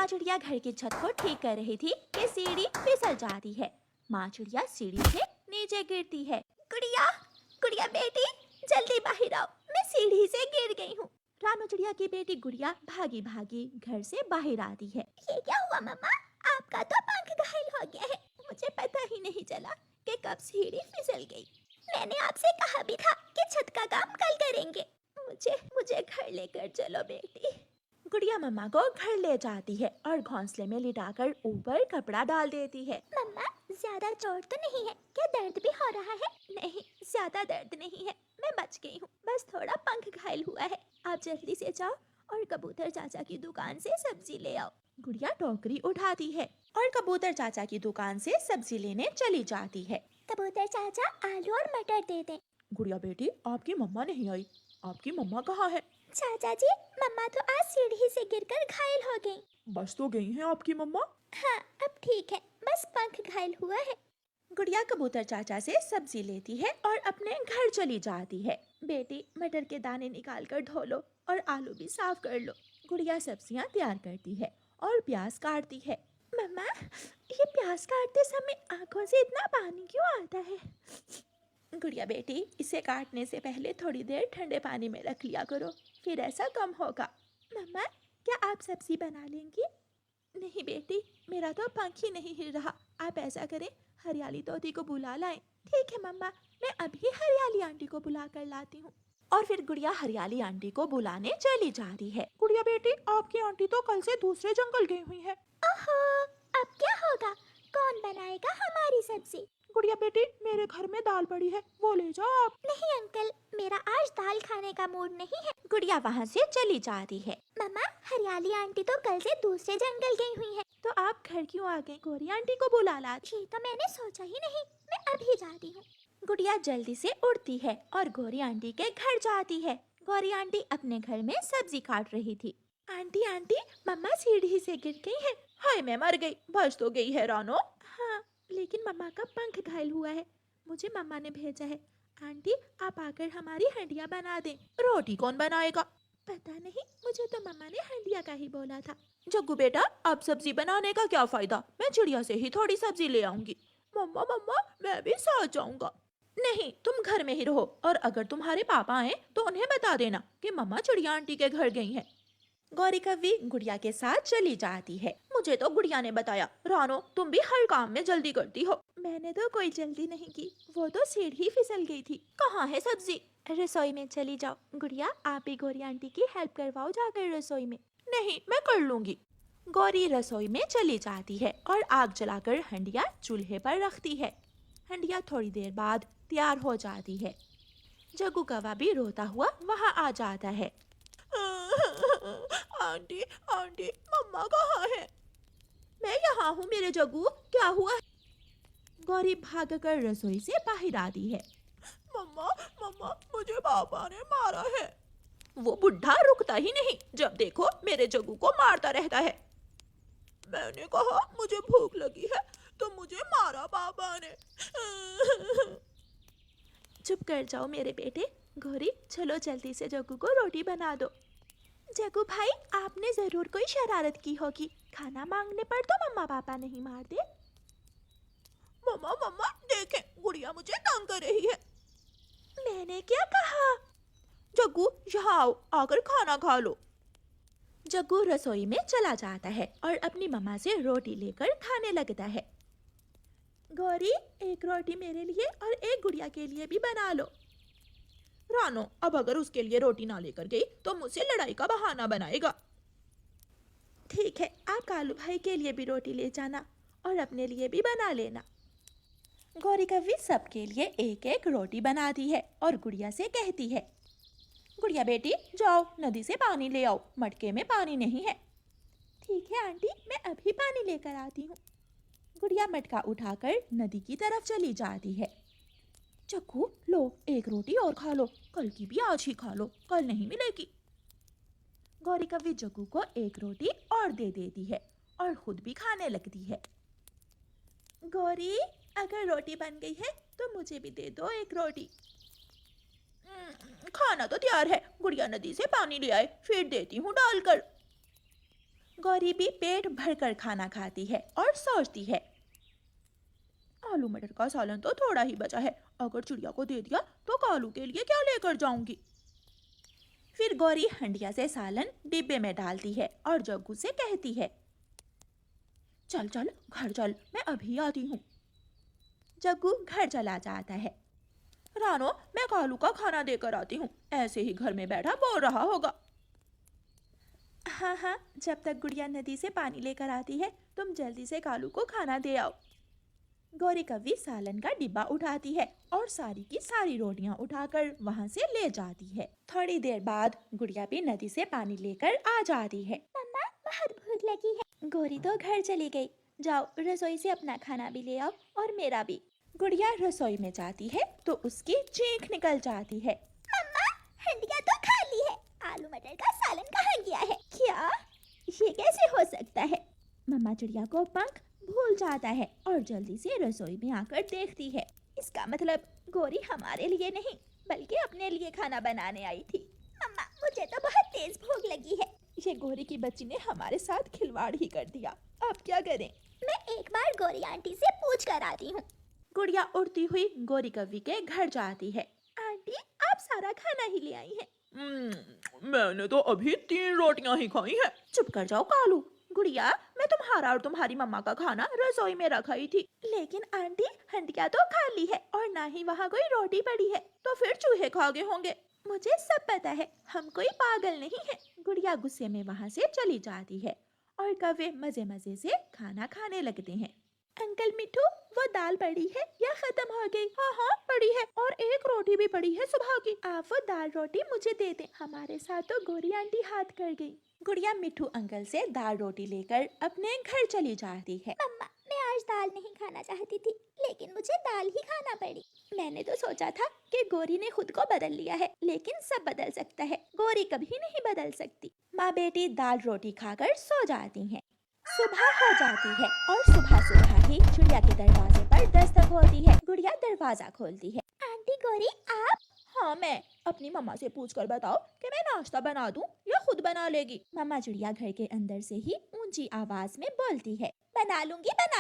माँ चिड़िया घर की छत को ठीक कर रही थी कि सीढ़ी फिसल जाती है। माँ चिड़िया सीढ़ी से नीचे गिरती है। गुड़िया, गुड़िया बेटी, जल्दी बाहर आओ, मैं सीढ़ी से गिर गई हूँ। रानू चिड़िया की बेटी गुड़िया भागी भागी घर से बाहर आती है। ये क्या हुआ मम्मा? आपका तो पंख घायल हो गया है। मुझे पता ही नहीं चला कि कब सीढ़ी फिसल गई। मैंने आपसे कहा भी था कि छत का काम कल करेंगे। मुझे मुझे घर लेकर चलो बेटी। गुड़िया मम्मा को घर ले जाती है और घोंसले में लिटाकर ऊपर कपड़ा डाल देती है। मम्मा, ज्यादा चोट तो नहीं है? क्या दर्द भी हो रहा है? नहीं, ज्यादा दर्द नहीं है, मैं बच गई हूँ। बस थोड़ा पंख घायल हुआ है। आप जल्दी से जाओ और कबूतर चाचा की दुकान से सब्जी ले आओ। गुड़िया टोकरी उठाती है और कबूतर चाचा की दुकान से सब्जी लेने चली जाती है। कबूतर चाचा, आलू और मटर दे दें। गुड़िया बेटी, आपकी मम्मा नहीं आई। आपकी मम्मा कहाँ है? चाचा जी, मम्मा तो आज सीढ़ी से गिरकर घायल हो गई। बस तो गई हैं आपकी मम्मा? हाँ, अब ठीक है, बस पंख घायल हुआ है। गुड़िया कबूतर चाचा से सब्जी लेती है और अपने घर चली जाती है। बेटी, मटर के दाने निकाल कर धो लो और आलू भी साफ कर लो। गुड़िया सब्जियां तैयार करती है और प्याज काटती है। मम्मा, ये प्याज काटते समय आंखों से इतना पानी क्यों आता है? गुड़िया बेटी, इसे काटने से पहले थोड़ी देर ठंडे पानी में रख लिया करो, फिर ऐसा कम होगा। मम्मा, क्या आप सब्जी बना लेंगी? नहीं बेटी, मेरा तो पंख ही नहीं हिल रहा। आप ऐसा करें, हरियाली तोती को बुला लाएं। ठीक है मम्मा, मैं अभी हरियाली आंटी को बुला कर लाती हूँ। और फिर गुड़िया हरियाली आंटी को बुलाने चली जाती है। गुड़िया बेटी, आपकी आंटी तो कल से दूसरे जंगल गई हुई है। ओहो, अब क्या होगा? कौन बनाएगा हमारी सब्जी? गुड़िया बेटी, मेरे घर में दाल पड़ी है, वो ले जाओ आप। नहीं अंकल, मेरा आज दाल खाने का मूड नहीं है। गुड़िया वहाँ से चली जाती है। मम्मा, हरियाली आंटी तो कल से दूसरे जंगल गई हुई है। तो आप घर क्यों आ गए? गौरी आंटी को बुला ला। ये तो मैंने सोचा ही नहीं, मैं अभी जाती हूँ। गुड़िया जल्दी से उड़ती है और गौरी आंटी के घर जाती है। गौरी आंटी अपने घर में सब्जी काट रही थी। आंटी आंटी, मम्मा सीढ़ी से गिर गई है। हाय, मैं मर गई। बच तो गई है रानो। हाँ, लेकिन मम्मा का पंख घायल हुआ है। मुझे मम्मा ने भेजा है। आंटी, आप आकर हमारी हंडिया बना दें। रोटी कौन बनाएगा? पता नहीं, मुझे तो मम्मा ने हंडिया का ही बोला था। जग्गू बेटा, अब सब्जी बनाने का क्या फायदा? मैं चिड़िया से ही थोड़ी सब्जी ले आऊंगी। मम्मा मम्मा, मैं भी साथ जाऊंगा। नहीं, तुम घर में ही रहो और अगर तुम्हारे पापा आए तो उन्हें बता देना कि मम्मा चिड़िया आंटी के घर गई हैं। गौरी कव्वी गुड़िया के साथ चली जाती है। मुझे तो गुड़िया ने बताया। रानो, तुम भी हर काम में जल्दी करती हो। मैंने तो कोई जल्दी नहीं की, वो तो सीढ़ी फिसल गई थी। कहाँ है सब्जी? रसोई में चली जाओ। गुड़िया, आप ही गौरी आंटी की हेल्प करवाओ जाकर रसोई में। नहीं, मैं कर लूंगी। गौरी रसोई में चली जाती है और आग जलाकर हंडिया चूल्हे पर रखती है। हंडिया थोड़ी देर बाद तैयार हो जाती है। जग्गू कौवा भी रोता हुआ वहाँ आ जाता है। आंटी आंटी, मम्मा कहाँ है? मैं यहाँ हूँ मेरे जग्गू, क्या हुआ? गौरी भागकर रसोई से बाहर आती है। मम्मा मम्मा, मुझे पापा ने मारा है। वो बुढ़ा रुकता ही नहीं, जब देखो मेरे जग्गू को मारता रहता है। मैंने कहा मुझे भूख लगी है तो मुझे मारा पापा ने। चुप कर जाओ मेरे बेटे। गौरी, चलो जल्दी से जग्गू को रोटी बना दो। जग्गू भाई, आपने जरूर कोई शरारत की होगी। खाना मांगने पर तो मम्मा पापा नहीं मारते। मम्मा मम्मा, देखें, गुड़िया मुझे तंग कर रही है। मैंने क्या कहा? जग्गू, यहाँ आओ, आकर खाना खा लो। जग्गू रसोई में चला जाता है और अपनी मम्मा से रोटी लेकर खाने लगता है। गौरी, एक रोटी मेरे लिए और एक गुड़िया के लिए भी बना लो। रानो, अब अगर उसके लिए रोटी ना लेकर गई तो मुझसे लड़ाई का बहाना बनाएगा। ठीक है, आप कालू भाई के लिए भी रोटी ले जाना और अपने लिए भी बना लेना। गौरी कव्वी सबके लिए एक एक रोटी बनाती है और गुड़िया से कहती है, गुड़िया बेटी, जाओ नदी से पानी ले आओ, मटके में पानी नहीं है। ठीक है आंटी, मैं अभी पानी लेकर आती हूँ। गुड़िया मटका उठाकर नदी की तरफ चली जाती है। जग्गू, लो एक रोटी और खा लो, कल की भी आज ही खा लो, कल नहीं मिलेगी। गौरी कव्वी जग्गू को एक रोटी और दे देती है और खुद भी खाने लगती है। गौरी, अगर रोटी बन गई है तो मुझे भी दे दो एक रोटी। खाना तो तैयार है, गुड़िया नदी से पानी ले आए, फिर देती हूँ डालकर। गौरी भी पेट भरकर खाना खाती है और सोचती है, आलू मटर का सालन तो थोड़ा ही बचा है, अगर चिड़िया को दे दिया तो कालू के लिए क्या लेकर जाऊंगी। फिर गौरी हंडिया से सालन डिब्बे में डालती है और जग्गू से कहती है, चल चल घर चल, मैं अभी आती हूँ। जग्गू घर चला जाता है। रानो, मैं कालू का खाना देकर आती हूँ, ऐसे ही घर में बैठा बोल रहा होगा। हाँ हाँ, जब तक गुड़िया नदी से पानी लेकर आती है तुम जल्दी से कालू को खाना दे आओ। गौरी कव्वी सालन का डिब्बा उठाती है और सारी की सारी रोटियां उठाकर वहां से ले जाती है। थोड़ी देर बाद गुड़िया भी नदी से पानी लेकर आ जाती है। मम्मा, बहुत भूख लगी है। गौरी तो घर चली गई, जाओ रसोई से अपना खाना भी ले आओ और मेरा भी। गुड़िया रसोई में जाती है तो उसकी चीख निकल जाती है। मम्मा, हंडिया तो खाली है, आलू मटर का सालन कहाँ गया है? क्या? ये कैसे हो सकता है? मम्मा चिड़िया को पंख भूल जाता है और जल्दी से रसोई में आकर देखती है। इसका मतलब गौरी हमारे लिए नहीं बल्कि अपने लिए खाना बनाने आई थी। मम्मा, मुझे तो बहुत तेज भूख लगी है। ये गौरी की बच्ची ने हमारे साथ खिलवाड़ ही कर दिया, अब क्या करें? मैं एक बार गौरी आंटी से पूछ कर आती हूँ। गुड़िया उड़ती हुई गौरी कव्वी के घर जाती है। आंटी, आप सारा खाना ही ले आई हैं। मैंने तो अभी 3 रोटियां ही खाई हैं। चुप कर जाओ कालू। गुड़िया, मैं तुम्हारा और तुम्हारी मम्मा का खाना रसोई में रखाई थी। लेकिन आंटी, हंडिया तो खाली है और ना ही वहाँ कोई रोटी पड़ी है, तो फिर चूहे खा गए होंगे। मुझे सब पता है, हम कोई पागल नहीं है। गुड़िया गुस्से में वहाँ से चली जाती है और कव्वे मजे मजे से खाना खाने लगते हैं। अंकल मिठू, वो दाल पड़ी है या खत्म हो गई? हाँ हाँ पड़ी है, और एक रोटी भी पड़ी है सुबह की। आप वो दाल रोटी मुझे दे दे, हमारे साथ तो गौरी आंटी हाथ कर गई। गुड़िया मिठू अंकल से दाल रोटी लेकर अपने घर चली जाती है। मम्मा, मैं आज दाल नहीं खाना चाहती थी, लेकिन मुझे दाल ही खाना पड़ी। मैंने तो सोचा था कि गौरी ने खुद को बदल लिया है, लेकिन सब बदल सकता है, गौरी कभी नहीं बदल सकती। माँ बेटी दाल रोटी खाकर सो जाती हैं। सुबह हो जाती है और सुबह सुबह ही चिड़िया के दरवाजे पर दस्तक होती है। गुड़िया दरवाजा खोलती है। आंटी गौरी, आप? हाँ, मैं। अपनी मम्मा से पूछकर बताओ कि मैं नाश्ता बना दूं या खुद बना लेगी। मम्मा चिड़िया घर के अंदर से ही ऊंची आवाज में बोलती है, बना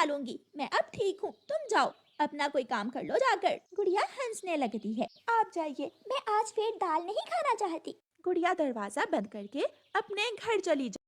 लूंगी, मैं अब ठीक हूँ, तुम जाओ अपना कोई काम कर लो जाकर। गुड़िया हंसने लगती है। आप जाइए, मैं आज फिर दाल नहीं खाना चाहती। गुड़िया दरवाजा बंद करके अपने घर चली